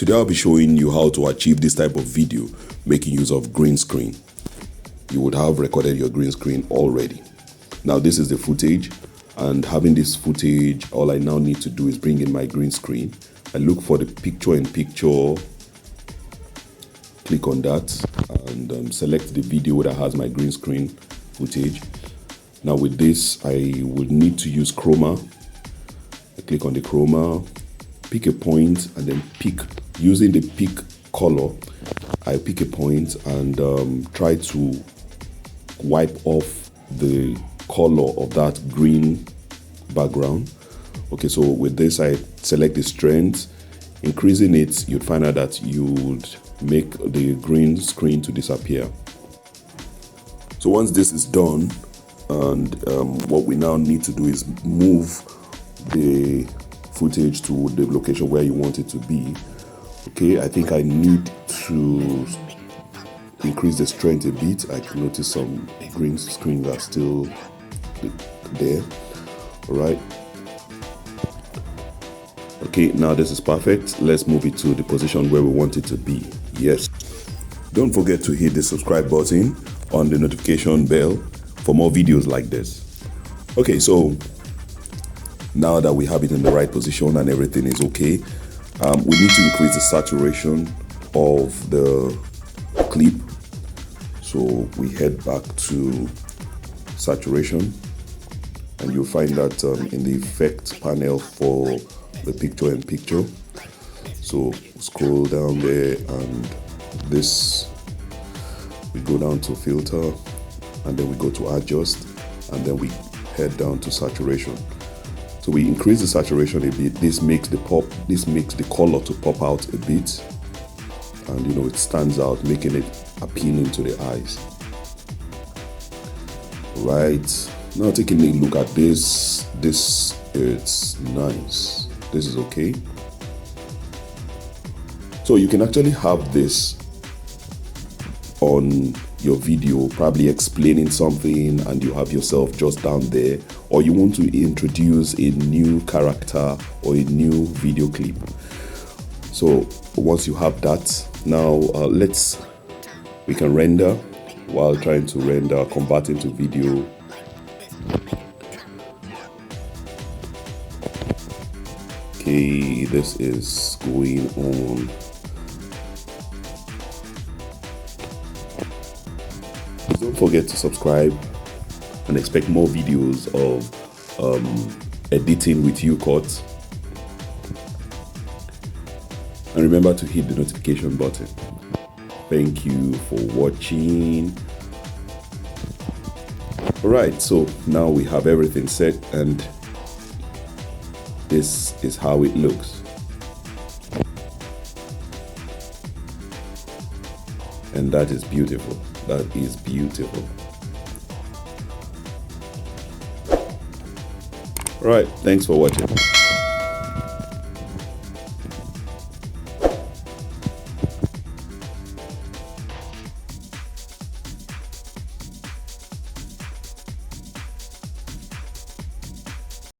Today I'll be showing you how to achieve this type of video making use of green screen. You would have recorded your green screen already. Now this is the footage, and having this footage, all I now need to do is bring in my green screen. I look for the picture-in-picture, click on that, and select the video that has my green screen footage. Now with this, I would need to use chroma. I click on the chroma, pick a point, and then pick, using the pick color, I pick a point and try to wipe off the color of that green background. Okay, so with this, I select the strength. Increasing it, you'd find out that you would make the green screen to disappear. So once this is done, and what we now need to do is move the footage to the location where you want it to be. Okay, I think I need to increase the strength a bit. I can notice some green screens are still there. All right. Okay, now this is perfect. Let's move it to the position where we want it to be. Yes. Don't forget to hit the subscribe button on the notification bell for more videos like this. Okay, so now that we have it in the right position and everything is okay, we need to increase the saturation of the clip. So we head back to saturation, and you'll find that in the effect panel for the picture-in-picture. So scroll down there, and this, we go down to filter, and then we go to adjust, and then we head down to saturation. So we increase the saturation a bit. This makes the color to pop out a bit, and it stands out, making it appealing to the eyes. Right, now taking a look at this, it's nice. This is okay. So you can actually have this on your video, probably explaining something, and you have yourself just down there, or you want to introduce a new character or a new video clip. So once you have that, now we can render. While trying to render, convert into video. Okay, this is going on. Don't forget to subscribe and expect more videos of editing with Youcut. And remember to hit the notification button. Thank you for watching. Alright, so now we have everything set, and this is how it looks. And that is beautiful. That is beautiful. Alright, thanks for watching.